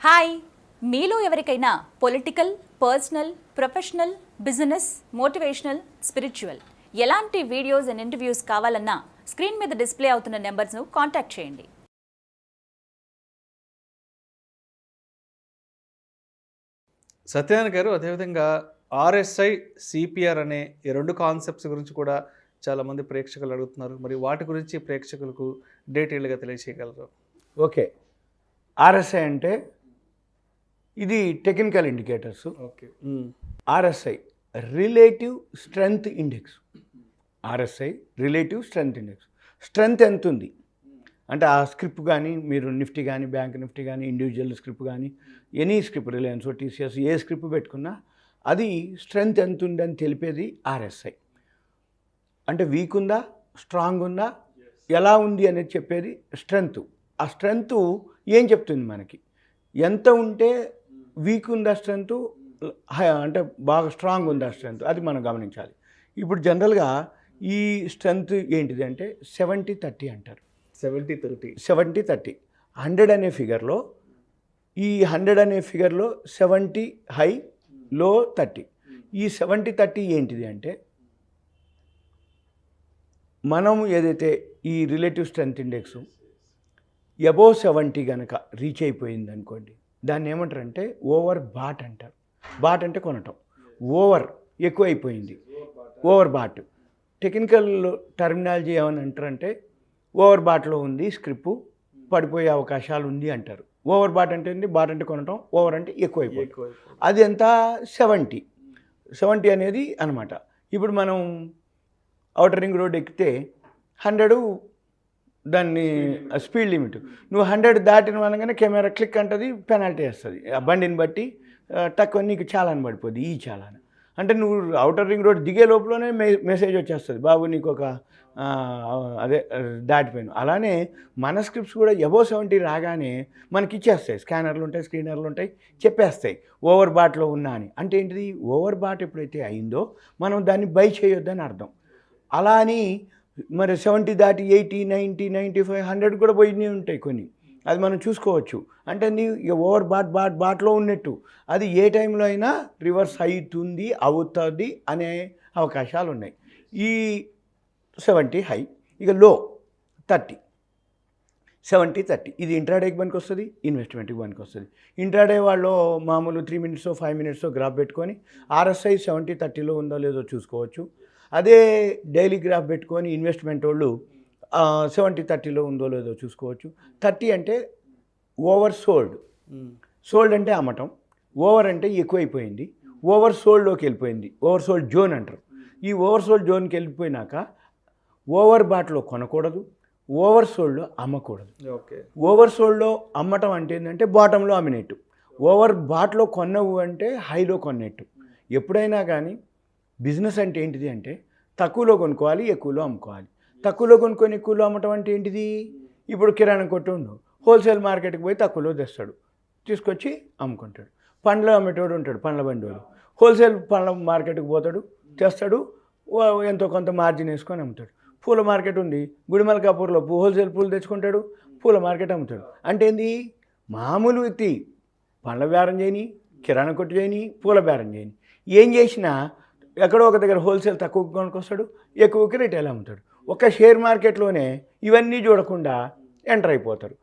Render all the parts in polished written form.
Hi, మీలో ఎవరికైనా political, personal, professional, business, motivational, spiritual ఎలాంటి వీడియోస్ అండ్ ఇంటర్వ్యూస్ కావాలన్నా స్క్రీన్ మీద డిస్ప్లే అవుతున్న నెంబర్స్ను కాంటాక్ట్ చేయండి. సత్యనారాయణ గారు, అదేవిధంగా RSI CPR అనే ఈ రెండు కాన్సెప్ట్స్ గురించి కూడా చాలామంది ప్రేక్షకులు అడుగుతున్నారు. మరి వాటి గురించి ప్రేక్షకులకు డీటెయిల్గా తెలియజేయగలరు? ఓకే. RSI అంటే ఇది technical indicators. Okay. RSI relative strength index. RSI relative strength index. Strength ఎంత ఉంది అంటే ఆ స్క్రిప్ట్ కానీ, మీరు నిఫ్టీ కానీ, బ్యాంక్ నిఫ్టీ కానీ, ఇండివిజువల్ స్క్రిప్ట్ కానీ, any script, Reliance, TCS a script పెట్టుకున్నా అది స్ట్రెంగ్త్ ఎంత ఉందని తెలిపేది RSI. అంటే వీక్ ఉందా, స్ట్రాంగ్ ఉందా, ఎలా ఉంది అనేది చెప్పేది స్ట్రెంగ్త్. ఆ స్ట్రెంగ్త్ ఏం చెప్తుంది మనకి? ఎంత ఉంటే వీక్ ఉందా స్ట్రెంగ్త్, అంటే బాగా స్ట్రాంగ్ ఉందా స్ట్రెంగ్త్, అది మనం గమనించాలి. ఇప్పుడు జనరల్గా ఈ స్ట్రెంగ్త్ ఏంటిది అంటే 70-30 అంటారు. 70-30. 70-30. 100 అనే ఫిగర్లో, ఈ 100 అనే ఫిగర్లో 70 హై, లో 30. ఈ 70-30 ఏంటిది అంటే, మనం ఏదైతే ఈ రిలేటివ్ స్ట్రెంగ్త్ ఇండెక్స్ అబోవ్ 70 కనుక రీచ్ అయిపోయింది అనుకోండి, దాన్ని ఏమంటారంటే ఓవర్ బాట్ అంటారు. బాట్ అంటే కొనటం, ఓవర్ ఎక్కువ అయిపోయింది, ఓవర్ బాట్. టెక్నికల్ టర్మినాలజీ ఏమని అంటారంటే ఓవర్ బాట్లో ఉంది స్క్రిప్ట్, పడిపోయే అవకాశాలు ఉంది అంటారు. ఓవర్ బాట్ అంటే ఏంటి? బాట్ అంటే కొనటం, ఓవర్ అంటే ఎక్కువైపోయింది. అది ఎంత? 70 అనేది అనమాట. ఇప్పుడు మనం ఔటర్ రింగ్ రోడ్ ఎక్కితే 100 దాన్ని స్పీడ్ లిమిట్. నువ్వు 100 దాటిన అనగానే కెమెరా క్లిక్ అంటుంది, పెనాల్టీ వేస్తుంది. ఆ బండిని బట్టి తక్కువ నీకు చాలాని పడిపోద్ది, ఈ చాలాని. అంటే నువ్వు ఔటర్ రింగ్ రోడ్ దిగే లోపలనే మెసేజ్ వచ్చేస్తుంది, బాబు నీకు ఒక అదే దాటిపోయాను. అలానే మన స్క్రిప్ట్స్ కూడా అబోవ్ 70 రాగానే మనకి ఇచ్చేస్తాయి. స్కానర్లు ఉంటాయి, స్క్రీనర్లు ఉంటాయి, చెప్పేస్తాయి ఓవర్ బాట్లో ఉన్నా అని. అంటే ఏంటిది? ఓవర్ బాట్ ఎప్పుడైతే అయిందో మనం దాన్ని బై చేయొద్దని అర్థం. అలా అని మరి 70 దాటి 80, 90, 95, 100 కూడా పోయినవి ఉంటాయి కొన్ని, అది మనం చూసుకోవచ్చు. అంటే నీ ఓవర్ బాట్లో ఉన్నట్టు అది ఏ టైంలో అయినా రివర్స్ అవుతుంది అనే అవకాశాలు ఉన్నాయి. ఈ 70 హై, ఇక లో 30. 70-30 ఇది ఇంట్రాడేకి పనికి వస్తుంది, ఇన్వెస్ట్మెంట్కి పనికి వస్తుంది. ఇంట్రాడే వాళ్ళు మామూలు 3 minutes 5 minutes గ్రాఫ్ పెట్టుకొని RSI 70-30లో ఉందో లేదో చూసుకోవచ్చు. అదే డైలీ గ్రాఫ్ పెట్టుకొని ఇన్వెస్ట్మెంట్ వాళ్ళు 70-30లో ఉందో లేదో చూసుకోవచ్చు. 30 అంటే ఓవర్ సోల్డ్. సోల్డ్ అంటే అమ్మటం, ఓవర్ అంటే ఎక్కువైపోయింది, ఓవర్ సోల్డ్లోకి వెళ్ళిపోయింది, ఓవర్ సోల్డ్ జోన్ అంటారు. ఈ ఓవర్ సోల్డ్ జోన్కి వెళ్ళిపోయినాక ఓవర్ బాట్లో కొనకూడదు, ఓవర్ సోల్డ్లో అమ్మకూడదు. ఓకే. ఓవర్ సోల్డ్లో అమ్మటం అంటే ఏంటంటే బాటంలో అమ్మినట్టు, ఓవర్ బాట్లో కొన్నవు అంటే హైలో కొన్నట్టు. ఎప్పుడైనా కానీ బిజినెస్ అంటే ఏంటిది అంటే తక్కువలో కొనుక్కోవాలి, ఎక్కువలో అమ్ముకోవాలి. తక్కువలో కొనుక్కొని ఎక్కువలో అమ్మటం అంటే ఏంటిది? ఇప్పుడు కిరాణా కొట్టు ఉండు, హోల్సేల్ మార్కెట్కి పోయి తక్కువలో తెస్తాడు, తీసుకొచ్చి అమ్ముకుంటాడు. పండ్లు అమ్మేటోడు ఉంటాడు, పండ్ల బండివాడు, హోల్సేల్ పండ్ల మార్కెట్కి పోతాడు, తెస్తాడు, ఎంతో కొంత మార్జిన్ వేసుకొని అమ్ముతాడు. పూల మార్కెట్ ఉంది, గుడిమల్కాపూర్లో హోల్సేల్ పూలు తెచ్చుకుంటాడు, పూల మార్కెట్ అమ్ముతాడు. అంటే ఏంది? మామూలు వ్యక్తి పండ్ల బేరం చేయని, కిరాణా కొట్టు చేయని, పూల బేరం చేయని, ఏం చేసినా ఎక్కడో ఒక దగ్గర హోల్సేల్ తక్కువ కొనుక్కొస్తాడు, ఎక్కువకి రిటైల్ అమ్ముతాడు. ఒక షేర్ మార్కెట్లోనే ఇవన్నీ చూడకుండా ఎంటర్ అయిపోతారు.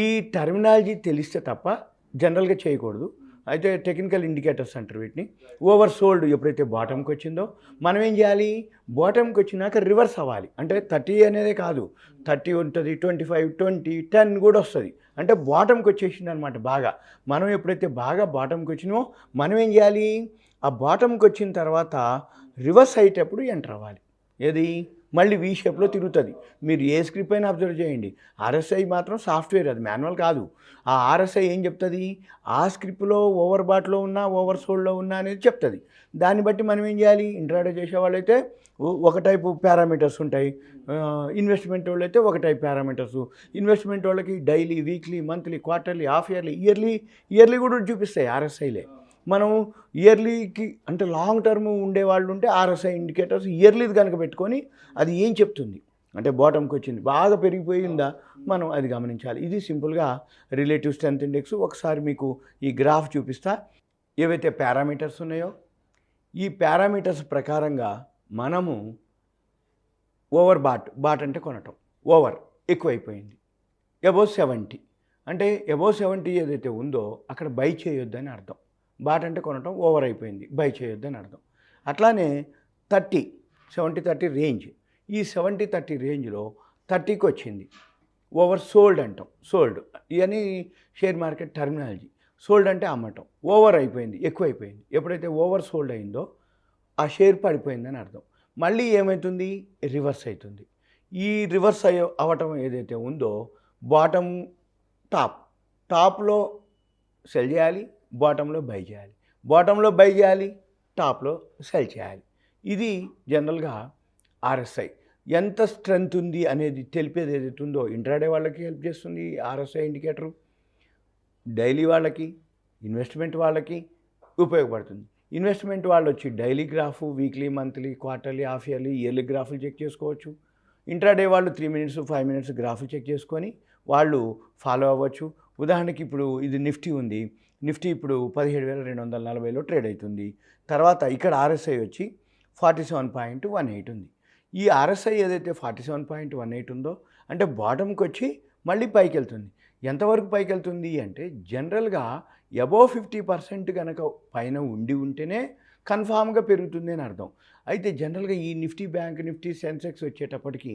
ఈ టర్మినాలజీ తెలిస్తే తప్ప జనరల్గా చేయకూడదు. అయితే టెక్నికల్ ఇండికేటర్స్ అంటారు వీటిని. ఓవర్ సోల్డ్ ఎప్పుడైతే బాటంకి వచ్చిందో మనం ఏం చేయాలి? బాటంకి వచ్చినాక రివర్స్ అవ్వాలి. అంటే 30 అనేదే కాదు, 30 ఉంటుంది, 25, 20, 10 కూడా వస్తుంది. అంటే బాటంకి వచ్చేసింది అనమాట. బాగా మనం ఎప్పుడైతే బాగా బాటంకి వచ్చినామో మనం ఏం చేయాలి? ఆ బాటంకి వచ్చిన తర్వాత రివర్స్ అయ్యేటప్పుడు ఎంటర్ అవ్వాలి. ఏది? మళ్ళీ వీ షేప్లో తిరుగుతుంది. మీరు ఏ స్క్రిప్ట్ అయినా అబ్జర్వ్ చేయండి, RSI మాత్రం సాఫ్ట్వేర్, అది మాన్యువల్ కాదు. ఆ RSI ఏం చెప్తుంది? ఆ స్క్రిప్ట్లో ఓవర్ బాట్లో ఉన్నా, ఓవర్ సోల్డ్లో ఉన్నా అనేది చెప్తుంది. దాన్ని బట్టి మనం ఏం చేయాలి? ఇంట్రాడే చేసేవాళ్ళైతే ఒక టైపు పారామీటర్స్ ఉంటాయి, ఇన్వెస్ట్మెంట్ వాళ్ళు అయితే ఒక టైప్ పారామీటర్స్. ఇన్వెస్ట్మెంట్ వాళ్ళకి daily, weekly, monthly, quarterly, half yearly, yearly కూడా చూపిస్తాయి RSIలే. మనం ఇయర్లీకి అంటే లాంగ్ టర్మ్ ఉండేవాళ్ళు ఉంటే RSI ఇండికేటర్స్ ఇయర్లీది కనుక పెట్టుకొని అది ఏం చెప్తుంది? అంటే బాటంకి వచ్చింది, బాగా పెరిగిపోయిందా మనం అది గమనించాలి. ఇది సింపుల్గా రిలేటివ్ స్ట్రెంత్ ఇండెక్స్. ఒకసారి మీకు ఈ గ్రాఫ్ చూపిస్తా. ఏవైతే పారామీటర్స్ ఉన్నాయో ఈ పారామీటర్స్ ప్రకారంగా మనము ఓవర్ బాట్ అంటే కొనటం, ఓవర్ ఎక్కువైపోయింది, అబోవ్ 70 అంటే అబోవ్ 70 ఏదైతే ఉందో అక్కడ బై చేయొద్దని అర్థం. బాట్ అంటే కొనటం, ఓవర్ అయిపోయింది, బై చేయొద్దని అర్థం. అట్లానే 30 70-30 రేంజ్, ఈ 70-30 రేంజ్లో 30కి వచ్చింది, ఓవర్ సోల్డ్ అంటాం. సోల్డ్ ఇవన్నీ షేర్ మార్కెట్ టర్మినాలజీ. సోల్డ్ అంటే అమ్మటం, ఓవర్ అయిపోయింది, ఎక్కువైపోయింది. ఎప్పుడైతే ఓవర్ సోల్డ్ అయిందో ఆ షేర్ పడిపోయిందని అర్థం. మళ్ళీ ఏమవుతుంది, రివర్స్ అవుతుంది. ఈ రివర్స్ అవ్వటం ఏదైతే ఉందో బాటమ్ టాప్లో సెల్ చేయాలి, బాటంలో బై చేయాలి, బాటంలో బై చేయాలి, టాప్లో సెల్ చేయాలి. ఇది జనరల్గా ఆర్ఎస్ఐ ఎంత స్ట్రెంత్ ఉంది అనేది తెలిపేది ఏదైతే ఉందో ఇంట్రాడే వాళ్ళకి హెల్ప్ చేస్తుంది ఆర్ఎస్ఐ ఇండికేటరు, డైలీ వాళ్ళకి, ఇన్వెస్ట్మెంట్ వాళ్ళకి ఉపయోగపడుతుంది. ఇన్వెస్ట్మెంట్ వాళ్ళు వచ్చి daily graph, weekly, monthly, quarterly, half yearly, yearly గ్రాఫులు చెక్ చేసుకోవచ్చు. ఇంట్రాడే వాళ్ళు 3 మినిట్స్ 5 మినిట్స్ గ్రాఫులు చెక్ చేసుకొని వాళ్ళు ఫాలో అవ్వచ్చు. ఉదాహరణకి ఇప్పుడు ఇది నిఫ్టీ ఉంది, నిఫ్టీ ఇప్పుడు 17,240లో ట్రేడ్ అవుతుంది. తర్వాత ఇక్కడ ఆర్ఎస్ఐ వచ్చి 47.18 ఉంది. ఈ ఆర్ఎస్ఐ ఏదైతే 47.18 ఉందో అంటే బాటంకి వచ్చి మళ్ళీ పైకి వెళ్తుంది. ఎంతవరకు పైకి వెళ్తుంది అంటే జనరల్గా అబోవ్ 50% కనుక పైన ఉంటేనే కన్ఫామ్గా పెరుగుతుంది అని అర్థం. అయితే జనరల్గా ఈ నిఫ్టీ, బ్యాంక్ నిఫ్టీ, సెన్సెక్స్ వచ్చేటప్పటికి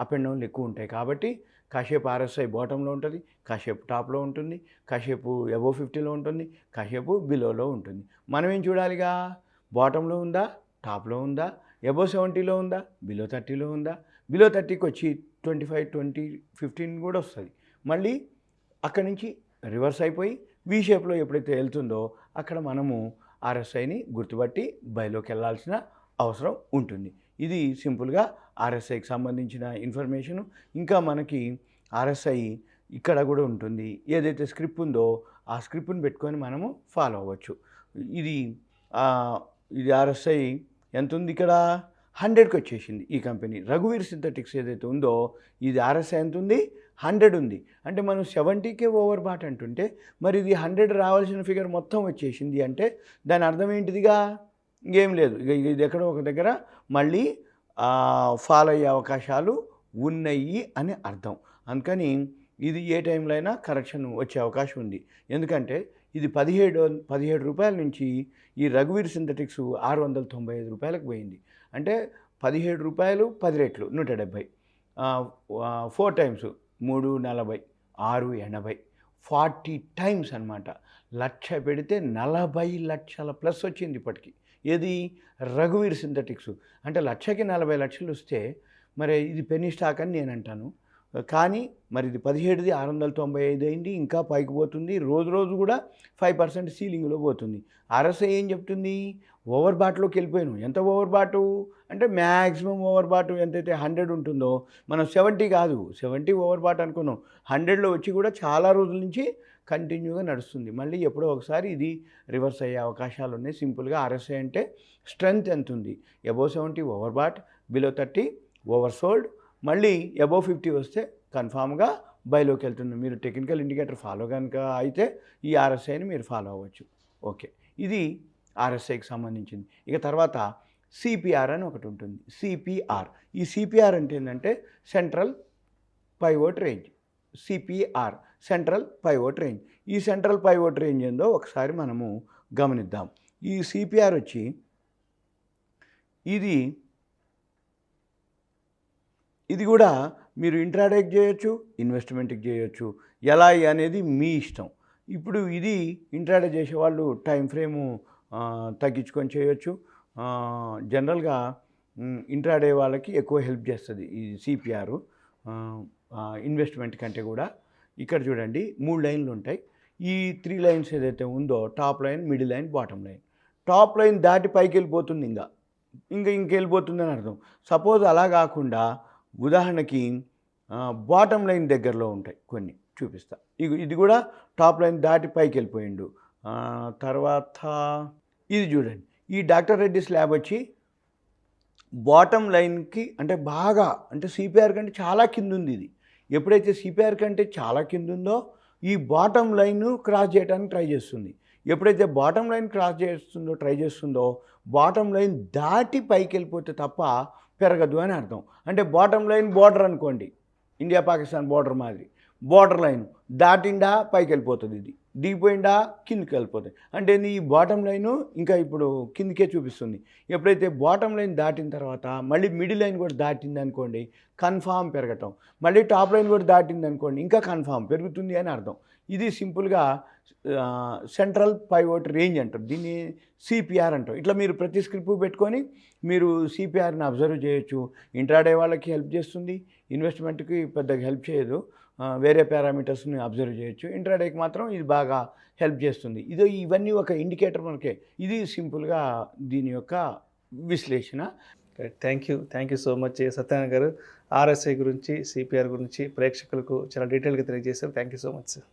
అప్ అండ్ డౌన్లు ఎక్కువ ఉంటాయి. కాబట్టి కాసేపు ఆర్ఎస్ఐ బాటంలో ఉంటుంది, కాసేపు టాప్లో ఉంటుంది, కాసేపు అబోవ్ 50లో ఉంటుంది, కాసేపు బిలోలో ఉంటుంది. మనం ఏం చూడాలిగా, బాటంలో ఉందా, టాప్లో ఉందా, అబోవ్ 70లో ఉందా, బిలో 30లో ఉందా. బిలో 30కి వచ్చి 25, 20, 15 కూడా వస్తుంది. మళ్ళీ అక్కడి నుంచి రివర్స్ అయిపోయి వి షేప్లో ఎప్పుడైతే వెళ్తుందో అక్కడ మనము ఆర్ఎస్ఐని గుర్తుపట్టి బైలోకి వెళ్ళాల్సిన అవసరం ఉంటుంది. ఇది సింపుల్గా ఆర్ఎస్ఐకి సంబంధించిన ఇన్ఫర్మేషను. ఇంకా మనకి ఆర్ఎస్ఐ ఇక్కడ కూడా ఉంటుంది, ఏదైతే స్క్రిప్ట్ ఉందో ఆ స్క్రిప్ట్ని పెట్టుకొని మనము ఫాలో అవ్వచ్చు. ఇది ఆర్ఎస్ఐ ఎంత ఉంది, ఇక్కడ 100కి వచ్చేసింది ఈ కంపెనీ. రఘువీర్ సింథటిక్స్ ఏదైతే ఉందో ఇది ఆర్ఎస్ఐ ఎంత ఉంది, 100 ఉంది. అంటే మనం 70కే ఓవర్ బాట్ అంటుంటే మరి ఇది 100 రావాల్సిన ఫిగర్ మొత్తం వచ్చేసింది అంటే దాని అర్థం ఏంటిదిగా, ఇంకేం లేదు. ఇది ఎక్కడో ఒక దగ్గర మళ్ళీ ఫాలో అయ్యే అవకాశాలు ఉన్నాయి అని అర్థం. అందుకని ఇది ఏ టైంలో అయినా కరెక్షన్ వచ్చే అవకాశం ఉంది. ఎందుకంటే ఇది 17 రూపాయల నుంచి ఈ రఘువీర్ సింథటిక్స్ 695 రూపాయలకు పోయింది. అంటే 17 రూపాయలు 10 రెట్లు 170, 4 టైమ్స్ 340, 680, 40 టైమ్స్ అనమాట. 1,00,000 పెడితే 40 లక్షల ప్లస్ వచ్చింది ఇప్పటికి. ఏది, రఘువీర్ సింథటిక్స్. అంటే 1,00,000కి 40 లక్షలు వస్తే మరి ఇది పెన్నీ స్టాక్ అని నేను అంటాను. కానీ మరి ఇది 17ది 695 అయింది, ఇంకా పైకి పోతుంది. రోజు కూడా 5% సీలింగ్లో పోతుంది. ఆర్ఎస్ఐ ఏం చెప్తుంది, ఓవర్ బాట్లోకి వెళ్ళిపోయాను. ఎంత ఓవర్ బాటు అంటే మ్యాక్సిమం ఓవర్ బాటు ఎంతైతే 100 ఉంటుందో, మనం 70 కాదు, 70 ఓవర్ బాట్ అనుకున్నాం, 100లో వచ్చి కూడా చాలా రోజుల నుంచి కంటిన్యూగా నడుస్తుంది. మళ్ళీ ఎప్పుడో ఒకసారి ఇది రివర్స్ అయ్యే అవకాశాలు ఉన్నాయి. సింపుల్గా ఆర్ఎస్ఐ అంటే స్ట్రెంగ్త్ ఎంత ఉంది, above 70 over bat, below 30 over sold, మళ్ళీ అబోవ్ 50 వస్తే కన్ఫామ్గా బైలోకి వెళ్తుంది. మీరు టెక్నికల్ ఇండికేటర్ ఫాలో కనుక అయితే ఈ ఆర్ఎస్ఐని మీరు ఫాలో అవ్వచ్చు. ఓకే, ఇది ఆర్ఎస్ఐకి సంబంధించింది. ఇక తర్వాత సిపిఆర్ అని ఒకటి ఉంటుంది. సిపిఆర్, ఈ సిపిఆర్ అంటే ఏంటంటే central pivot range. CPR central pivot range. ఈ సెంట్రల్ పైవోట్ రేంజ్ ఏందో ఒకసారి మనము గమనిద్దాం. ఈ సిపిఆర్ వచ్చి ఇది కూడా మీరు ఇంట్రాడేకి చేయొచ్చు, ఇన్వెస్ట్మెంట్కి చేయొచ్చు, ఎలా అనేది మీ ఇష్టం. ఇప్పుడు ఇది ఇంట్రాడే చేసేవాళ్ళు టైం ఫ్రేము తగ్గించుకొని చేయొచ్చు. జనరల్గా ఇంట్రాడే వాళ్ళకి ఎక్కువ హెల్ప్ చేస్తుంది ఈ సిపిఆర్ ఇన్వెస్ట్మెంట్ కంటే కూడా. ఇక్కడ చూడండి 3 లైన్లు ఉంటాయి. ఈ 3 లైన్స్ ఏదైతే ఉందో top line, middle line, bottom line. Top line దాటి పైకి వెళ్ళిపోతుంది, ఇంకెళ్ళిపోతుందని అర్థం. సపోజ్ అలా కాకుండా ఉదాహరణకి బాటమ్ లైన్ దగ్గరలో ఉంటాయి కొన్ని, చూపిస్తా. ఇది కూడా టాప్ లైన్ దాటి పైకి వెళ్ళిపోయిండు. తర్వాత ఇది చూడండి, ఈ డాక్టర్ రెడ్డిస్ ల్యాబ్ వచ్చి బాటమ్ లైన్కి అంటే బాగా అంటే సిపిఆర్ కంటే చాలా కింద ఉంది ఇది. ఎప్పుడైతే సిపిఆర్ కంటే చాలా కింద ఉందో ఈ బాటమ్ లైన్ క్రాస్ చేయడానికి ట్రై చేస్తుంది. ఎప్పుడైతే బాటమ్ లైన్ క్రాస్ ట్రై చేస్తుందో బాటమ్ లైన్ దాటి పైకి వెళ్ళిపోతే తప్ప పెరగదు అని అర్థం. అంటే బాటమ్ లైన్ బోర్డర్ అనుకోండి, ఇండియా పాకిస్తాన్ బోర్డర్ మాదిరి బోర్డర్ లైన్ దాటిండా పైకి వెళ్ళిపోతుంది, ఇది దిగిపోయిందా కిందికి వెళ్ళిపోతుంది. అంటే ఈ బాటమ్ లైను ఇంకా ఇప్పుడు కిందికే చూపిస్తుంది. ఎప్పుడైతే బాటమ్ లైన్ దాటిన తర్వాత మళ్ళీ మిడిల్ లైన్ కూడా దాటింది అనుకోండి కన్ఫామ్ పెరగటం, మళ్ళీ టాప్ లైన్ కూడా దాటింది అనుకోండి ఇంకా కన్ఫామ్ పెరుగుతుంది అని అర్థం. ఇది సింపుల్గా సెంట్రల్ పైవోట్ రేంజ్ అంటారు, దీన్ని సిపిఆర్ అంటారు. ఇట్లా మీరు ప్రతి స్క్రిప్ట్ పెట్టుకొని మీరు సిపిఆర్ని అబ్జర్వ్ చేయొచ్చు. ఇంట్రాడే వాళ్ళకి హెల్ప్ చేస్తుంది, ఇన్వెస్ట్మెంట్కి పెద్దగా హెల్ప్ చేయదు. వేరే పారామీటర్స్ని అబ్జర్వ్ చేయొచ్చు. ఇంట్రాడేకి మాత్రం ఇది బాగా హెల్ప్ చేస్తుంది. ఇవన్నీ ఒక ఇండికేటర్ మనకే. ఇది సింపుల్గా దీని యొక్క విశ్లేషణ. Thank you so much Satyanarayana గారు. ఆర్ఎస్ఐ గురించి, సిపిఆర్ గురించి ప్రేక్షకులకు చాలా డీటెయిల్గా తెలియజేశారు. Thank you so much sir.